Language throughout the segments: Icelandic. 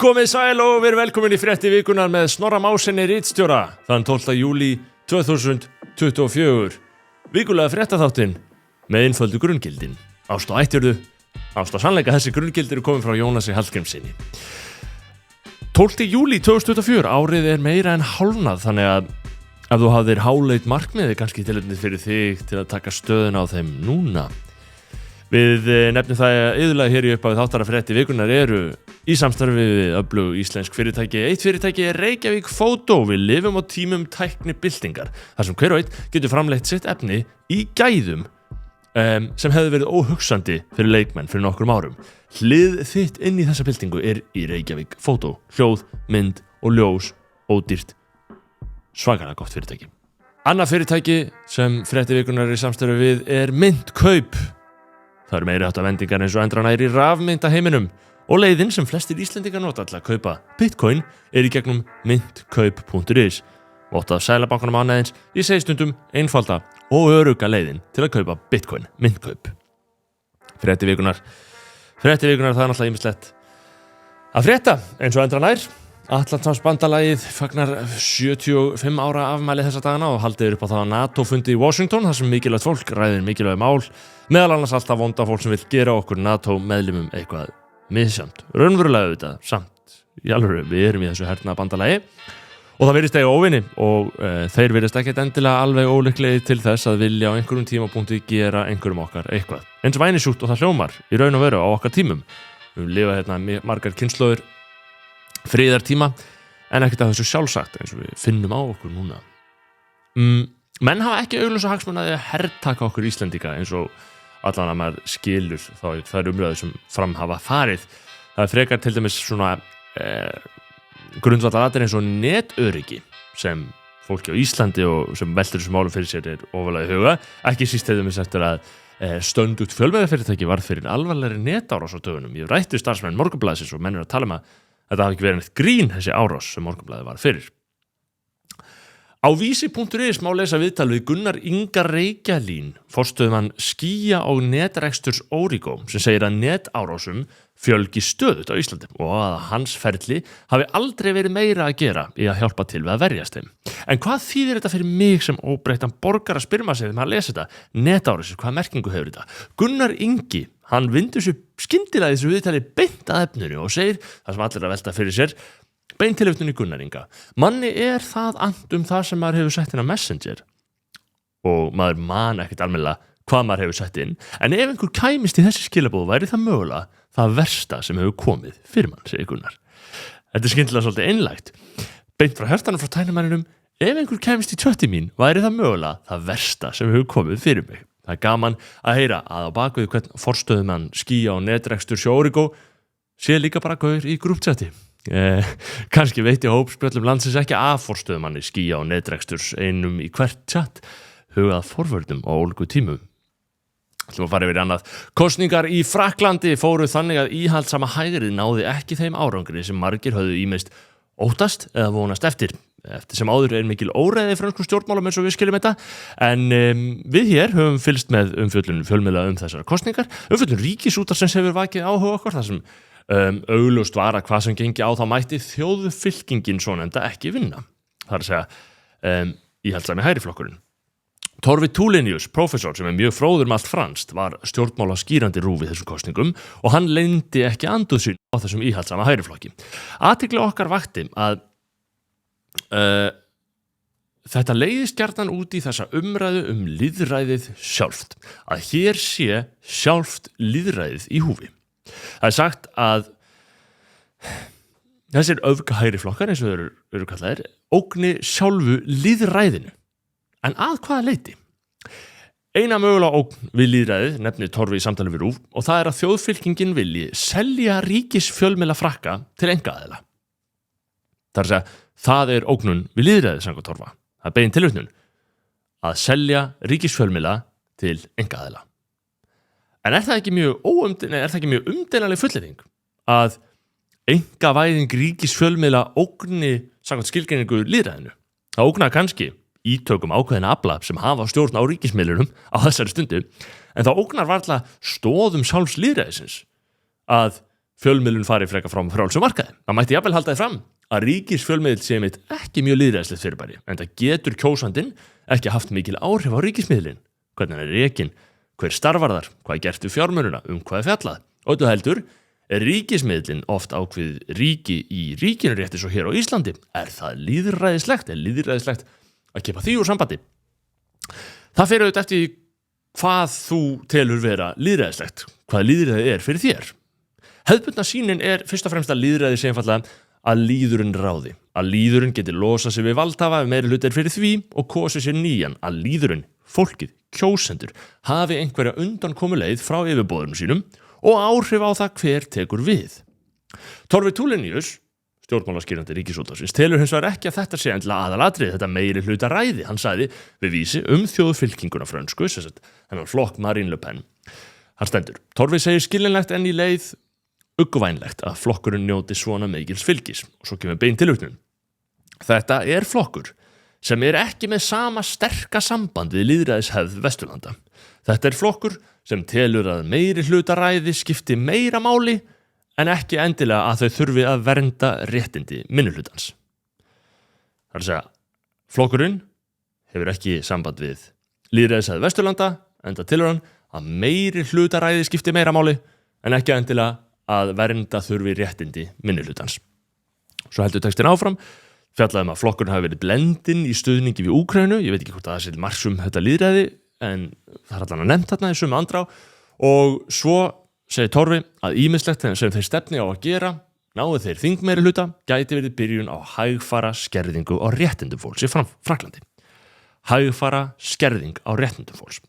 Komið sæl og verið velkomin í frétti vikunar með Snorra Másinni ritstjóra þann 12. júlí 2024. Vikulega fréttaþáttinn með einföldu grunngildin. Ást og ættjörðu, ást og sannleika þessi grunngildir eru komin frá Jónasi Hallgrímssyni. 12. júlí 2024, árið er meira en hálfnað, þannig að ef þú hafðir háleit markmiði kannski tilefni fyrir þig til að taka stöðuna á þeim núna. Við nefnum það að iðulega hér í upphafi þáttara frétti vikunar eru í samstarfi við öflug íslensk fyrirtæki. Eitt fyrirtæki er Reykjavík Photo. Við lifum á tímum tæknibyltingar, þar sem hver og einn getur framleitt sitt efni í gæðum sem hefði verið óhugsandi fyrir leikmenn fyrir nokkrum árum. Hlið þitt inn í þessa byltingu er í Reykjavík Photo. Hljóð, mynd og ljós, ódýrt, svakalega gott fyrirtæki. Annað fyrirtæki sem frétti vikunar er í samstarfi við er Myntkaup. Það eru meiri háttar vendingar eins og endranær í rafmyntaheiminum og leiðin sem flestir Íslendingar nota til að kaupa Bitcoin er í gegnum myntkaup.is. Vottað Seðlabankanum aðeins, ég segi stundum einfalda og örugga leiðin til að kaupa Bitcoin, Myntkaup. Frétti vikunar, það er náttúrulega ýmislegt að frétta eins og endranær. Atlantshafsbandalagið fagnar 75 ára afmæli þessa dagana og haldið upp á það á NATO-fundi í Washington þar sem mikilvægt fólk ræðir mikilvæg mál, meðal annars alltaf vonda fólk sem vill gera okkur NATO-meðlimum eitthvað misjamt. Raunverulega auðvitað, samt í alvöru, við erum í þessu hernaðarbandalagi og það virðist eiga óvinni og þeir virðist ekkert endilega alveg ólíklegir til þess að vilja á einhverjum tímapunkti gera einhverjum okkar eitthvað. Eins vænisjúkt og það hljómar í raun og veru á okkar tímum. Við lifa margar kynslóðir friðartíma en ekkert af þessu sjálfsagt eins og við finnum á okkur núna. Menn hafa ekki augljósa hagsmuni að hertaka okkur Íslendinga eins og allan að maður skilur þá þær umræður sem fram hafa farið. Það er frekar til dæmis svona grundvallaratriði eins og netöryggi sem fólki á Íslandi og sem veltur þessum málum fyrir sér er ofarlega í huga. Ekki síst til dæmis eftir að stöndugt fjölmiðlafyrirtæki varð fyrir alvarlegri netárás á dögunum. Ég rætti starfsmenn Morgunblaðsins og menn eru að tala um að þetta hafi ekki verið neitt grín þessi árás sem Morgunblaðið var fyrir. Á vísi.is má lesa viðtal við Gunnar Inga Reykjalín, forstöðumann skýja og netreksturs Origo, sem segir að netárásum fjölgi stöðugt á Íslandi og að hans ferli hafi aldrei verið meira að gera í að hjálpa til við að verjast þeim. En hvað þýðir þetta fyrir mig sem óbreyttan borgara spyr maður sig þegar maður lesa þetta? Netárásir, hvað merkingu hefur þetta? Gunnar Ingi, hann vindur sér skyndilega þessu viðtali beint að efninu og segir, það sem allir að velta fyrir sér, beint tilefninu í Gunnar Inga. Manni er það and það sem maður hefur sett inn á Messenger og maður man ekkert almennilega hvað maður hefur sett inn, en ef einhver kæmist í þessi skilaboð væri það mögulega það versta sem hefur komið fyrir mann, segir Gunnar. Þetta er skyndilega svolítið einlægt. Beint frá hjartanum frá tæknimanninum, ef einhver kæmist í tjötti mín væri það mögulega það versta sem hefur komið fyrir mig. Það er gaman að heyra að á bakvið hvern forstöðumann skýja og netrekstur Origo sé líka bara gaur í grúpchati. Kannski veit ég hópspjöllum landsins ekki af forstöðumanni skýja og netreksturs einum í hvert chat hugað forvörðum á ólíku tímum. Ætlum að fara yfir annað. Kosningar í Frakklandi fóru þannig að íhaldssama hægrið náði ekki þeim árangri sem margir höfðu ýmist óttast eða vonast eftir. Eftir sem áður er mikil óreiði frönsku stjórnmálum eins og við skiljum þetta, en við hér höfum fylgst með umfjöllun fjölmiðla þessar kosningar. Umfjöllun Ríkisútvarpsins hefur vakið áhuga okkar þar sem augljóst var að hvað sem gengi á þá mætti þjóðfylkingin svonefnda ekki vinna. Það er að segja íhaldssami hægriflokkurinn. Torfi Tulinius, prófessor sem er mjög fróður allt franskt, var stjórnmála skýrandi rúf í þessum kosningum og hann leyndi ekki anduð sín á þessum íhaldssama hægriflokki. Athygli okkar vakti að þetta leiðist gjarnan út í þessa umræðu lýðræðið sjálft. Að hér sé sjálft lýðræðið í húfi. Það er sagt að þessir öfgahægriflokkar, eins og þeir eru kallaðir, ógni sjálfu lýðræðinu. En að hvaða leyti? Eina mögulega ógn við lýðræðið nefnir Torfi í samtali við RÚV og það er að þjóðfylkingin vilji selja ríkisfjölmiðla Frakka til einkaaðila. Það er að segja, það er ógnun við lýðræðið samkvæmt Torfa. Það er bein tilvitnun að selja ríkisfjölmiðla til einkaaðila. En er það ekki mjög umdeilanleg fullyrðing að einkavæðing ríkisfjölmiðla ógni samkvæmt skilgreiningu lýðræðinu? Það ógnar kannski ítökum ákveðina afla sem hafa stjórn á ríkismiðlunum á þessari stundu, en það ógnar varla stoðum sjálfs lýðræðisins að fjölmiðlun fari frekar frá frjálsum markaði. Það mætti jafnvel halda því fram að ríkisfjölmiðl sé mitt ekki mjög lýðræðislegt fyrirbæri, en það getur kjósandinn ekki haft mikil áhrif á ríkismiðlinn, hvernig hann er rekinn, hver starfar þar, hvað er gert við fjármununa, hvað er fjallað. Og þetta heldur, er ríkismiðlinn oft ákveðið ríki í ríkinu rétt eins og hér á Íslandi? Er það lýðræðislegt? Er lýðræðislegt að kippa því úr sambandi? Það fer auðvitað eftir hvað þú telur vera lýðræðislegt, hvað lýðræði er fyrir þér. Hefðbundna sýnin er fyrst og fremst að lýðræði sé einfaldlega að lýðurinn ráði, að lýðurinn geti losað sig við valdhafa ef meiri hluti er fyrir því og kosið sér nýjan, að lýðurinn, fólkið, kjósendur, hafi einhverja undankomuleið frá yfirboðurum sínum og áhrif á það hver tekur við. Torfi Tulinius, stjórnmálaskýrandi Ríkisútvarpsins, telur hins vegar ekki að þetta sé endilega aðalatriði, þetta meiri hluta ræði. Hann sagði við vísi þjóðfylkinguna frönsku, þennan flokk Marine Le Pen. Hann stendur, Torfi segir skiljanlegt en í leið uggvænlegt að flokkurinn njóti svona mikils fylgis, og svo kemur bein tilvitnun. Þetta er flokkur sem er ekki með sama sterka samband við lýðræðishefð Vesturlanda. Þetta er flokkur sem telur að meiri hlutaræði skipti meira máli en ekki endilega að þau þurfi að vernda réttindi minnihlutans. Það er að segja, flokkurinn hefur ekki samband við lýðræðishefð Vesturlanda, enda telur hann að meiri hlutaræði skipti meira máli en ekki endilega að vernda þurfi réttindi minnihlutans. Svo heldur textin áfram, fjallaði að flokkurinn hafi verið blendinn í stuðningi við Úkraínu. Ég veit ekki hvort það sé marks þetta lýðræði, en það er allan að nefnt þarna í sömu andrá. Og svo segir Torfi að ýmislegt sem þeir stefni á að gera, náðu þeir þingmeiri hluta, gæti verið byrjun á hægfara skerðingu á réttindum fólks í Frakklandi. Hægfara skerðing á réttindum fólks.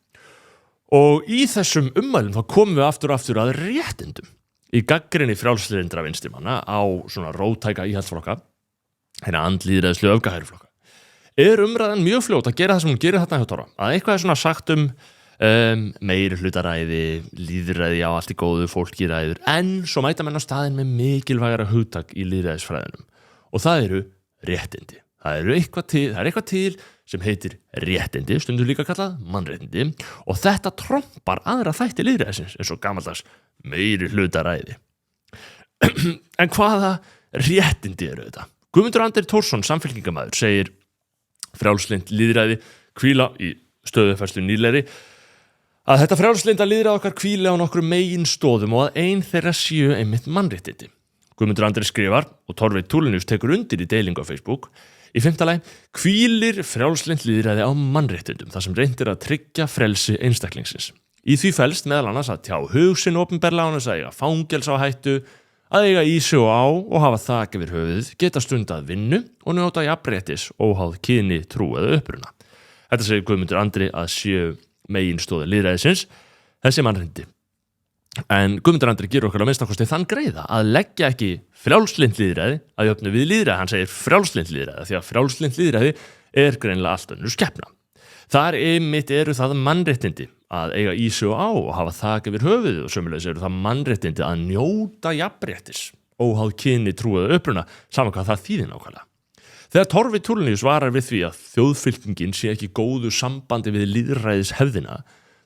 Og í þessum ummælum þá komum við aftur að réttindum. Í gagnrýni frjálslyndra vinstrimanna á svona róttæka íhaldsflokka, hérna andlýðræðislegu öfgahægriflokka, er umræðan mjög fljót að gera það sem hún gerir þarna hjá Torfa. Að eitthvað er svona sagt meiri hlutaræði, lýðræði á allt í góðu, fólki ræður, en svo mæta menn á staðinn með mikilvægara hugtak í lýðræðisfræðinum. Og það eru réttindi. Það er eitthvað til sem heitir réttindi, stundum líka kallað mannréttindi, og þetta trompar aðra þætti lýðræðisins eins og gamaldags meiri hlutaræði. En hvaða réttindi eru þetta? Guðmundur Andri Thorsson, samfylkingamaður, segir frjálslynd lýðræði hvíla í stöðufærslu nýlegri að þetta frjálslynda lýðræði okkar hvíli á nokkrum meginsstoðum og að ein þeirra séu einmitt mannréttindi. Guðmundur Andri skrifar, og Torfi Tulinius tekur undir í deilingu á Facebook, í 5. lagi, hvílir frjálslynd lýðræði á mannréttindum, þar sem reyndir að tryggja frelsi einstaklingsins. Í því felst meðal annars að tjá hug sinn opinberlega án þess að eiga fangelsáhættu, að eiga í sig og á og hafa þak yfir höfuðið, geta stundað vinnu og njóta jafnréttis óháð kyni, trú eða uppruna. Þetta segir Guðmundur Andri að séu meginsstoðir lýðræðisins, þessi mannréttindi. En Guðmundur Andri gerur okkur að minnstakosti þann greiða að leggja ekki frjálslynd lýðræði að jöfnu við lýðræði. Hann segir frjálslynd lýðræði því að frjálslynd lýðræði er greinilega allt önnur skepna. Þar einmitt eru það mannréttindi að eiga í sig og á og hafa þak yfir höfuðið, og sömuleiðis eru það mannréttindi að njóta jafnréttis óháð kyni, trú eða uppruna, saman hvað það þýðir nákvæmlega. Þegar Torfi Tulinius svarar við því að þjóðfylkingin sé ekki góðu sambandi við lýðræðishefðina,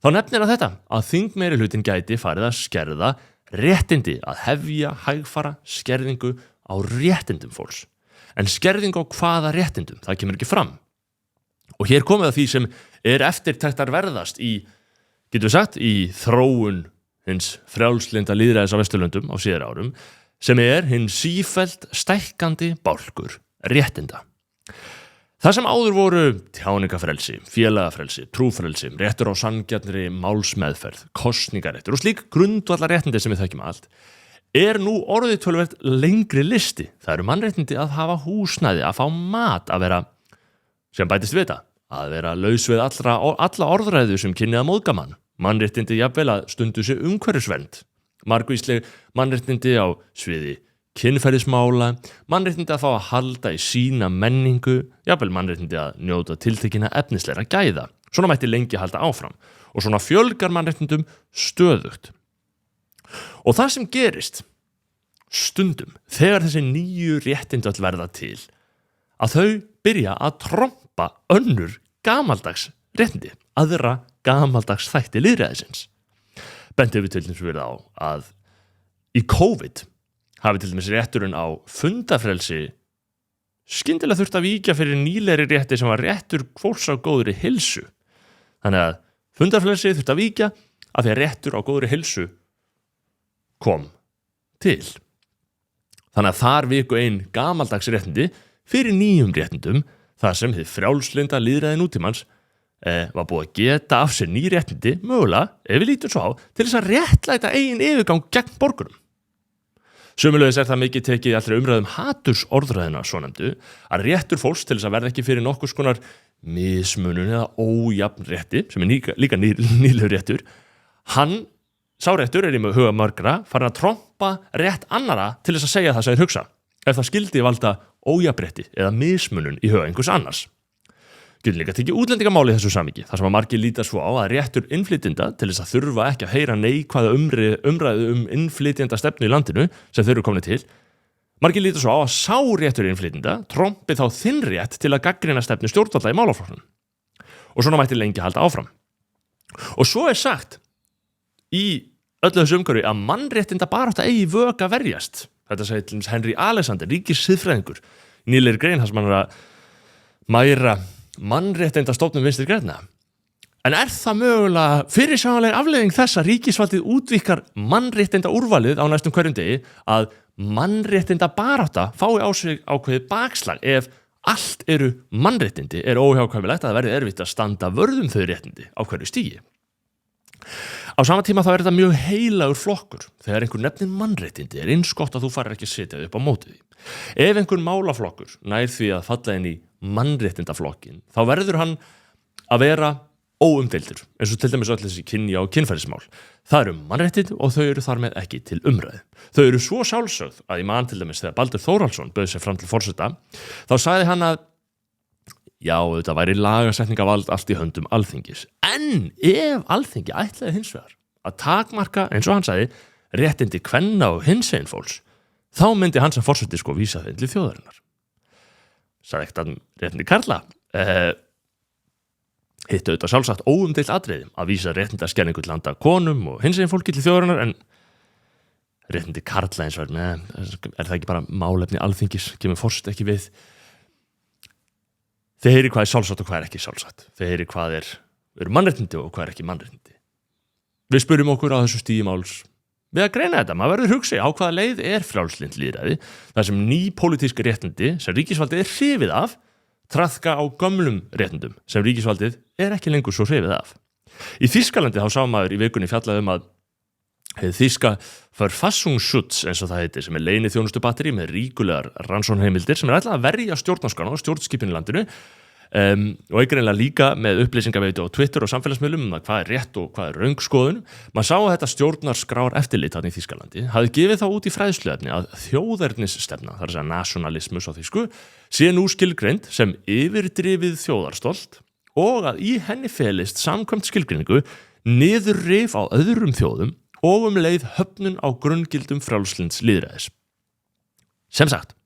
þá nefnir að þetta að þingmeirihlutin gæti farið að skerða réttindi, að hefja hægfara skerðingu á réttindum fólks. En skerðingu á hvaða réttindum, það kemur ekki fram. Og hér komið að því sem er eftirtektar verðast getum við sagt, í þróun hins frjálslynda lýðræðis á Vesturlöndum á síðari árum, sem er hinn sífellt stækkandi bálkur réttinda. Það sem áður voru tjáningafrelsi, félagafrelsi, trúfrelsi, réttur á sanngjarnri málsmeðferð, kosningaréttur og slík grundvallar réttindi sem við þekkjum allt, er nú orðið töluvert lengri listi. Það eru mannréttindi að hafa húsnæði, að fá mat, að vera, sem bætist við þetta, að vera laus við alla orðræðu sem kynni að móðga mann, mannréttindi jafnvel að stundu sig umhverfisvernd, margvísleg mannréttindi á sviði kynferðismála, mannréttindi að fá að halda í sína menningu, jafnvel mannréttindi að njóta tiltekinna efnislegra gæða. Svona mætti lengi halda áfram og svona fjölgar mannréttindum stöðugt. Og það sem gerist stundum þegar þessi nýju réttindi öll verða til, að þau byrja að trompa önnur gamaldags réttindi, aðra gamaldags þætti lýðræðisins. Benti við til þess verið á að í COVID hafi til dæmis rétturinn á fundafrelsi skyndilega þurft að víkja fyrir nýlegri rétti sem var réttur fólks á góðri heilsu. Þannig að fundafrelsi þurft að víkja af því að réttur á góðri heilsu kom til. Þannig að þar viku ein gamaldags réttindi fyrir nýjum réttindum þar sem þið frjálslynda lýðræði nútímans var búið að geta af sér ný réttindi, mögulega, ef við lítum svo á, til þess að réttlæta eigin yfirgang gegn borgurum. Sömuleiðis það mikið tekið í allri umræðum hatursorðræðina svonefndu að réttur fólks til þess að verða ekki fyrir nokkurs konar mismunun eða ójafn rétti, sem líka nýlegur réttur, sá réttur í huga margra farin að trompa rétt annara til þess að segja það sem þeir hugsa, ef það skildi valda ójafnrétti eða mismunun í huga einhvers annars. Getur líka tekið útlendingamáli í þessu samhengi, þar sem að margir líta svo á að réttur innflytjenda til þess að þurfa ekki að heyra neikvæða umræðu innflytjenda stefnu í landinu sem þeir eru komnir til. Margir líta svo á að sá réttur innflytjenda trompi þá þinn rétt til að gagnrýna stefnu stjórnvalda í málaflokknum. Og svona mætti lengi halda áfram. Og svo sagt í öllu þessu umhverfi að mannréttinda barátta eigi vök að verjast. Þetta segir til dæmis Henry Alexander, ríkissiðfræðingur, nýlegri grein þar sem hann er að mæra mannréttinda stofnun Vinstri grænna. En það mögulega fyrirsjáanleg afleiðing þess að ríkisvaldið útvíkkar mannréttinda úrvalið á næstum hverjum degi að mannréttinda barátta fái á sig ákveðið bakslag ef allt eru mannréttindi óhjákvæmilegt að það verði erfitt að standa vörðum þau réttindi á hverju stígi. Á sama tíma þá þetta mjög heilagur flokkur. Þegar einhver nefnir mannréttindi eins gott að þú farir ekki að setja upp á móti því. Ef einhver málaflokkur nær því að falla inn í mannréttindaflokkin, þá verður hann að vera óumdeildur, eins og til dæmis öll þessi kynja- og kynferðismál. Það eru mannréttindi og þau eru þar með ekki til umræðu. Þau eru svo sjálfsögð að ég man til dæmis þegar Baldur Þórhallsson bauð sig fram til forseta, þá sagði hann að já, þetta væri lagasetningavald allt í höndum Alþingis. En ef Alþingi ætlaði hins vegar að takmarka, eins og hann sagði, réttindi kvenna og hinsegin fólks, þá myndi hann sem forseti vísa þeim til þjóðarinnar. Sagði ekkert að réttindi karla. Hittu auðvitað sjálfsagt óumdeilt atriði að vísa réttindaskerningu til handa konum og hinsegin fólki til þjóðarinnar, en réttindi karla eins og það ekki bara málefni Alþingis, kemur forseti ekki við. Þeir heyri hvað sjálfsagt og hvað ekki sjálfsagt. Þeir heyri hvað eru mannréttindi og hvað ekki mannréttindi. Við spurjum okkur á þessu stigi máls við að greina þetta. Maður verður hugsi á hvaða leið frjálslynt lýðræði, þar sem ný pólitísk réttindi sem ríkisvaldið hrifið af traðka á gömlum réttindum sem ríkisvaldið ekki lengur svo hrifið af. Í Þýskalandi þá sá maður í vikunni fjallað um að þýska Verfassungsschutz, eins og það heitir, sem leyni þjónustubatteri með ríkulegar rannsóknarheimildir sem ætlað að verja stjórnarskrána og stjórnskipun í landinu, og einhverjumlega líka með upplýsingaveitu á Twitter og samfélagsmiðlum hvað rétt og hvað röngskoðun. Man sá að þetta stjórnarskrár eftirlit þarna í Þýskalandi hafði gefið þá út í fræðsluefni að þjóðernisstefna, það að segja nationalismus á þýsku, sé nú skilgreind sem yfirdrifið þjóðarstolt og að í henni felist samkvæmt skilgreiningu niðurrif á öðrum þjóðum og leið höfnun á grunngildum frjálslynds lýðræðis. Sem sagt,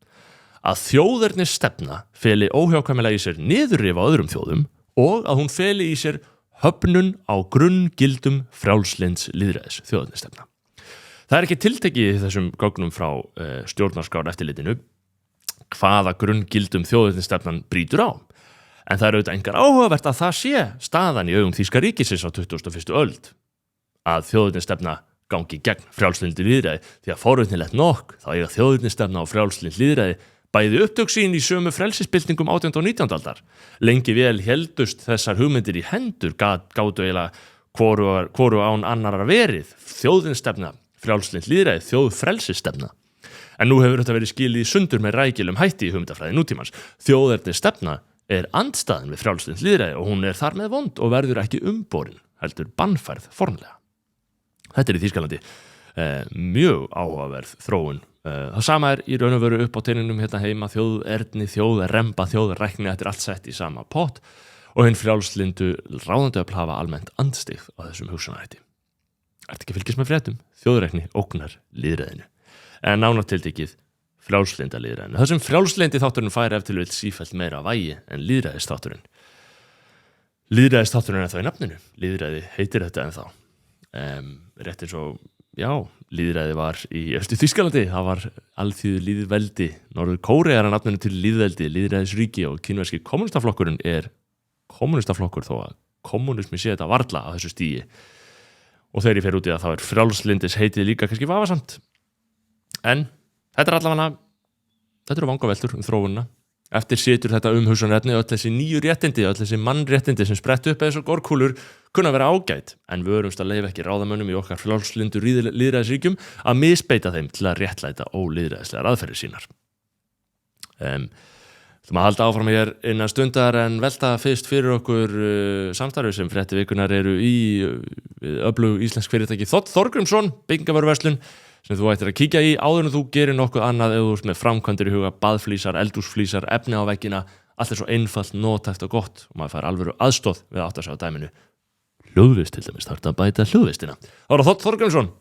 að þjóðernisstefna feli óhjákvæmilega í sér niðurrif á öðrum þjóðum og að hún feli í sér höfnun á grunngildum frjálslynds lýðræðis, þjóðernisstefna. Það ekki tiltekið í þessum gögnum frá stjórnarskrár eftirlitinu hvaða grunngildum þjóðernisstefnan brýtur á. En það auðvitað engar áhugavert að það sé staðan í augum þýska ríkisins á 21. öld að þjóðernisstefna gangi gegn frjálslyndi lýðræði, því að forvitnilegt nokk þá eiga þjóðernisstefna og frjálslynd lýðræði bæði upptök sín í sömu frelsisbyltingum 18. og 19. aldar. Lengi vel héldust þessar hugmyndir í hendur, gátu eiginlega hvoru án annarar verið, þjóðernisstefna, frjálslynd lýðræði, þjóðfrelsisstefna. En nú hefur þetta verið skilið í sundur með rækilum hætti í hugmyndafræði nútímans. Þjóðernisstefna andstæðan við frjálslynd lýðræði og hún þar með vond og verður ekki umborin, heldur bannfærð formlega. Þetta í Þýskalandi mjög áhugaverð þróun. Það sama í raun og veru upp á teininum hérna heima, þjóðerni, þjóðremba, þjóðrækni, þetta allt sett í sama pott og hinn frjálslyndu ráðandi öfl hafa almennt andstig á þessum hugsunarhætti. Ertu ekki að fylgjast með fréttum? Þjóðrækni ógnar lýðræðinu. En nánar tiltekið frjálslynda lýðræðinu. Þessum frjálslyndi þátturinn fær ef til vill sífellt meira vægi en lýðræðisþátturinn. Lýðræðisþátturinn þá í nafninu. Lýðræði heitir þetta ennþá. Rétt eins og lýðræði var í Austur-Þýskalandi, það var alþýðu lýðveldi, Norður Kórea er að nafninu til lýðveldi, lýðræðisríki og kínverski kommunistaflokkurinn er kommunistaflokkur þó að kommunismi sé þetta varla á þessu stígi og þegar ég fer út í það þá er frjálslyndis heitið líka kannski vafasamt en þetta er allavega þetta eru vangaveltur þróunina eftir situr þetta umhugsunarefni öll þessi nýju réttindi, öll þessi mannréttindi sem sprett upp eða svo gorkúlur kunna vera ágæt en við örumst að leyfa ekki ráðamönnum í okkar frjálslyndu lýðræðisríkjum að misbeita þeim til að réttlæta ólýðræðislegar aðferðir sínar. Þú maður halda áfram hér innan stundar en velta fyrst fyrir okkur samstarfi sem fréttivikunar eru í öflug íslensk fyrirtæki Þorgrímsson, byggingarvöruverslun sem þú ættir að kíkja í áður en þú gerir nokkuð annað eða þú ert með framkvæmdir í huga, baðflísar, eldhúsflísar, efni á veggina, allt er svo einfalt, nothæft og gott og maður fær alvöru aðstoð við að átta sig á dæminu. Hljóðvist til dæmis, þarf að bæta hljóðvistina. Það var Þorgrímsson.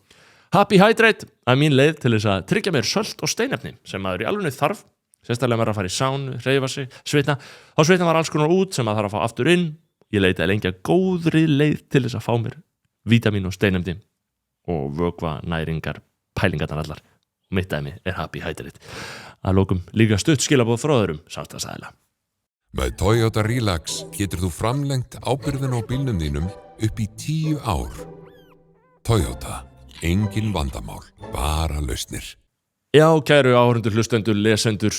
Happy Hydrate er mín leið til þess að tryggja mér sölt og steinefni sem maður í alveg þarf, sérstaklega maður að fara í sánu, hreyfa sig, svitna. Þá svitna maður alls konar út sem maður þarf að fá aftur inn. Ég leitaði lengi að góðri leið til þess að fá mér vítamín og steinefni og vökva næringar pælingarnar allar og mitt dæmi er Happy Hydrate. Að lokum líka stutt skilaboð frá öðrum samstarfsaðila. Með Toyota Relax getur þú framlengt ábyrgðina á bílnum þínum upp í 10 ár. Toyota, engin vandamál, bara lausnir. Já, kæru áhorfendur, hlustendur, lesendur,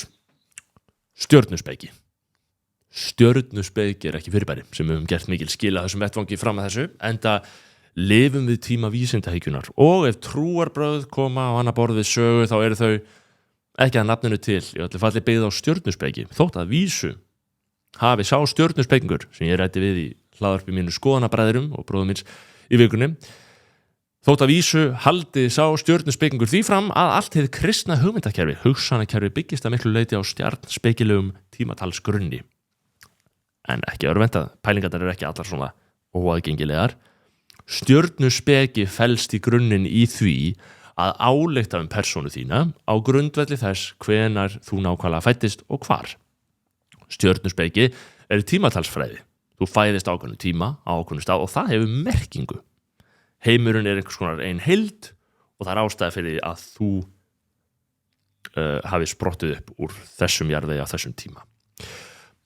stjörnuspeki. Stjörnuspeki er ekki fyrirbæri sem við höfum gert mikil skil að þessum vettvangi fram að þessu, enda lifum við tíma vísindahyggjunar og ef trúarbrögð koma á annað borð við sögu þá eru þau ekki að nafninu til í öllu falli byggð á stjörnuspeki þótt að vísu hafi sá stjörnuspekingur sem ég ræddi við í hlaðvarpi mínu skoðanabræðurum og bróðum míns í vikunni þótt að vísu haldi sá stjörnuspekingur því fram að allt hið kristna hugmyndakerfi hugsanakerfi byggist að miklu leyti á stjarnspekilegum tímatalsgrunni en ekki örvendað, pælingarnar eru ekki allar svona óaðgengilegar. Stjörnuspeki felst í grunninn í því að álykta persónu þína á grundvelli þess hvenar þú nákvæmlega fæddist og hvar. Stjörnuspeki er tímatalsfræði. Þú fæðist ákveðnum tíma á ákveðnum stað og það hefur merkingu. Heimurinn er einhvers konar ein heild og það er ástæða fyrir því að þú hafi sprottið upp úr þessum jarðvegi á þessum tíma.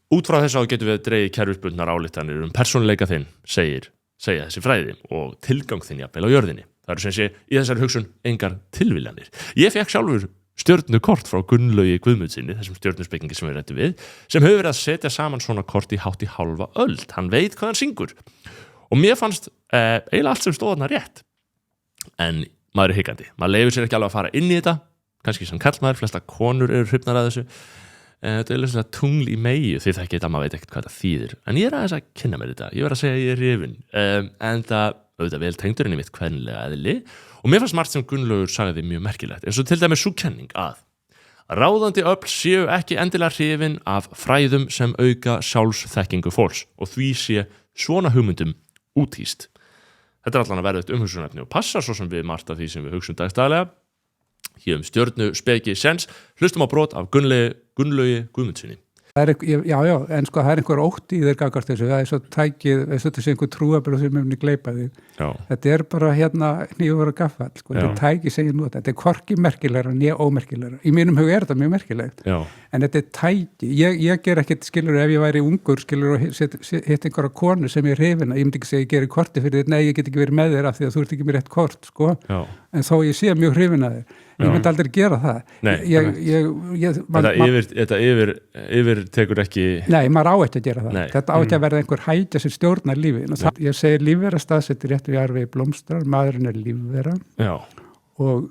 Út frá þessu getum við dregið kerfisbundnar ályktanir persónuleika þinn, segja þessi fræði og tilgang þinn jafnvel á jörðinni. Það eru sem sé í þessari hugsun engar tilviljanir. Ég fekk sjálfur stjörnukort frá Gunnlaugi Guðmundsinni, þessum stjörnuspekingi sem við ræddum við, sem hefur verið að setja saman svona kort í hátt í hálfa öld. Hann veit hvað hann syngur. Og mér fannst eiginlega allt sem stóð þarna rétt. En maður er hikandi. Maður leyfir sér ekki alveg að fara inn í þetta, kannski sem karlmaður, flesta konur eru hrifnar að þessu. Þetta er svona tungl í meyju því það maður veit ekkert hvað það þýðir en ég er aðeins að kynna mér þetta, ég verð að segja að ég er hrifinn en það auðvitað vel tengdurinn í mitt kvenlega eðli og mér fannst margt sem Gunnlaugur sagði mjög merkilegt eins og til dæmis sú kenning að ráðandi öfl séu ekki endilega hrifin af fræðum sem auka sjálfsþekkingu fólks og því sé svona hugmyndum úthýst. Þetta er allan að verða eitt umhugsunarefni og passar svo sem við margt af því sem við hugsum dagstaglega. Hér stjörnuspeki sens, hlustum á brot af Gunnlaugi Guðmundsinni. Já, en sko það er einhver ótti í þeir gagvart þessu, það er svo tækið, þessu einhver trúabröð sem hefur gleypa þig. Já. Þetta er bara hnífur og gaffall, sko. Þetta er tækið sem ég nota, þetta er hvorki merkilegra né ómerkilegra. Í mínum hug er þetta mjög merkilegt. Já. En þetta er tækið, ég ger ekkert skilur ef ég væri ungur skilur og hitt einhverja konu sem ég er hrifin, ég myndi ekki segja ég gerir korti fyrir þér, nei ég get ekki verið með þér af því að þú ert ekki með rétt kort, sko. Já. En þó ég sé mjög hrifin að þér. Ég myndi aldrei gera það. Nei, þetta yfir tekur ekki... Nei, maður á ekki að gera það. Nei. Þetta á ekki að verða einhver hætja sem stjórnar lífi. Ég segir lífvera staðsettir rétt við arfi blómstrar, maðurinn er lífvera. Já. Og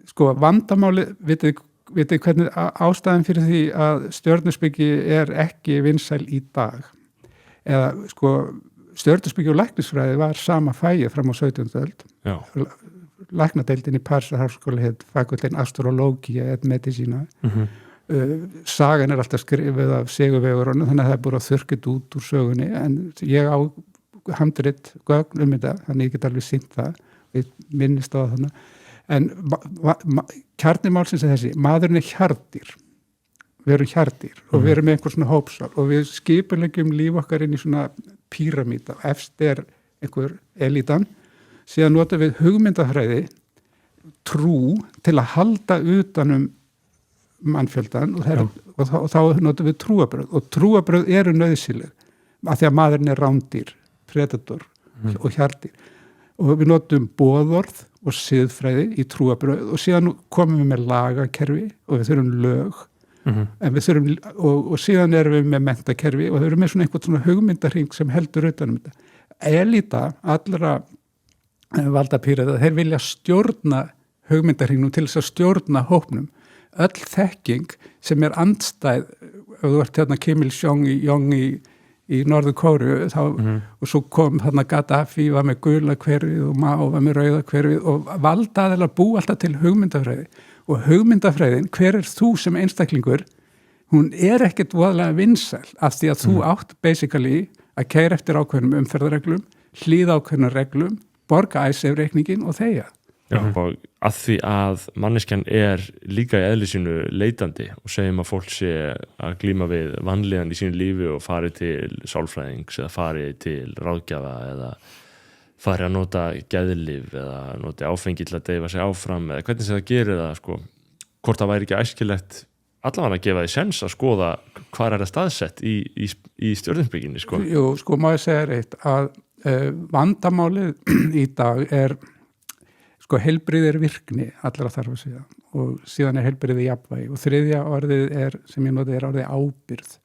sko vandamáli, vitið hvernig ástæðan fyrir því að stjörnuspeki er ekki vinsæl í dag. Eða sko stjörnuspeki og læknisfræði var sama fæið fram á 17. öld. Já. Læknadeildin í Parísarháskóla heit fakultetin astrológia et medicina. Sagan er alltaf skrifið af sigurvegurunum þannig að það er búið að þurrkið út úr sögunni en ég á handrit gögn þetta, þannig ég get alveg sýnt það við minnist á þannig en kjarni málsins er þessi maðurinn er hjarðdýr við erum hjarðdýr og við erum með einhver svona hópsál og við skipuleggjum líf okkar inn í svona píramíta efst er einhver elítan síðan notum við hugmyndafræði, trú til að halda utanum mannfjöldan og þá notum við trúarbrögð og trúarbrögð eru nauðsynleg af því að maðurinn rándýr, predator og hjarðdýr og við notum boðorð og siðfræði í trúarbrögð og síðan komum við með lagakerfi og við þurfum lög en við þurfum, og síðan erum við með menntakerfi og þau eru með svona einhvern svona hugmyndarhring sem heldur utanum þetta. Elita, allra valdapírata, þeir vilja stjórna hugmyndarhingnum til þess að stjórna hópnum. Öll þekking sem andstæð, ef þú ert hérna Kim Il-sung í Norður Kóreu og svo kom þarna Gaddafi var með gula hverfið og Mao var með rauða hverfið og valdaðilega bú alltaf til hugmyndafræði og hugmyndafræðin, hver þú sem einstaklingur, hún ekkert voðalega vinsæl af því að þú átt basically að keyra eftir ákveðnum umferðarreglum, hlýða ákveðnum reglum, borga ICE-reikningin og þegja. Já, og að því að manneskjan líka í eðli sínu leitandi og segjum að fólk sé að glíma við vanlíðan í sínu lífi og fari til sálfræðings eða fari til ráðgjafa eða fari að nota geðlyf eða noti áfengi til að deyfa sig áfram eða hvernig sem það gerir það, sko, hvort það væri ekki æskilegt allavega að gefa því sens að skoða hvað það staðsett í stjörnuspeki, sko. Jú, sko, má ég segja reitt að vandamálið í dag sko, heilbrigði virkni, allra þarf að segja og síðan heilbrigði jafnvægi og þriðja orðið sem ég noti orðið ábyrgð.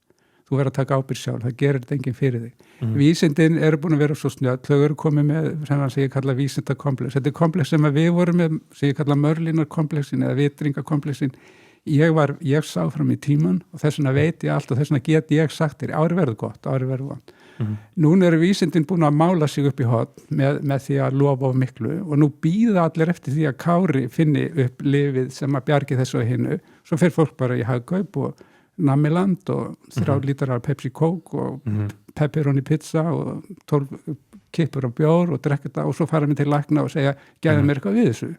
Þú verður að taka ábyrgð sjálf, það gerir þetta enginn fyrir þig. Vísindin eru búin að vera svo snjöll, þau eru komið með sem ég kalla vísindakomplex. Þetta komplex sem við vorum með, sem ég kalla Mörlinarkomplexin eða vitringakomplexin. Ég sá fram í tíman og þess vegna veit ég allt og þess vegna get ég sagt þér, ári verður gott, ári verður vont. Núna eru vísindin búin að mála sig upp í hotn með því að lofa of miklu og nú bíða allir eftir því að Kári finni upp lyfið sem að bjargi þessu og hinnu. Svo fer fólk bara í Hagkaup og Namiland og 3 lítrar Pepsi Coke og pepperoni pizza og 12 kippur af bjór og drekka þetta og svo fara við til lækna og segja, gæða mér eitthvað við þessu.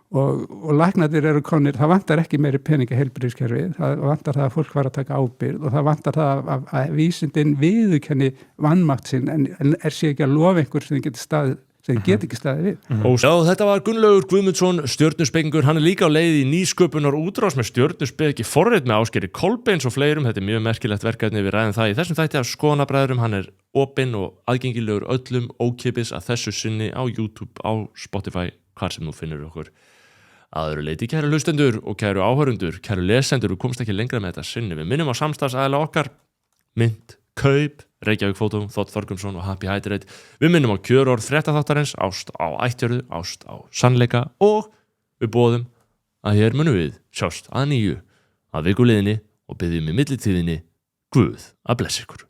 Og læknarnir eru komnir, það vantar ekki meiri peninga heilbrigðiskerfið, það vantar það að fólk var að taka ábyrgð og það vantar það að vísindin viðurkenni vanmátt sinn en sé ekki að lofa einhver sem get ekki staðið við. Já, þetta var Gunnlaugur Guðmundsson, stjörnuspekingur, hann líka á leið í nýsköpunar útrás með stjörnuspeki forrit með Ásgeiri Kolbeins og fleirum, þetta mjög merkilegt verkefni, við ræðum það í þessum þætti af Skoðanabræðurum, hann opinn og aðgengilegur öllum ókeypis að þessu sinni á YouTube, á Spotify, hvar sem nú finnur okkur. Að öðru leyti, kæru hlustendur og kæru áhörundur, kæru lesendur, við komst ekki lengra með þetta sinni. Við minnum á samstarfsaðila okkar, Mynd, Kaup, Reykjavík Fótó, Þótt Þorgrímsson og Happy Hydrate. Við minnum á kjörorð fréttaþáttarins, ást á ættjörðu, ást á sannleika og við boðum að hér munum við sjást að nýju að vikuliðinni og byggjum í millitíðinni Guð að blessa ykkur.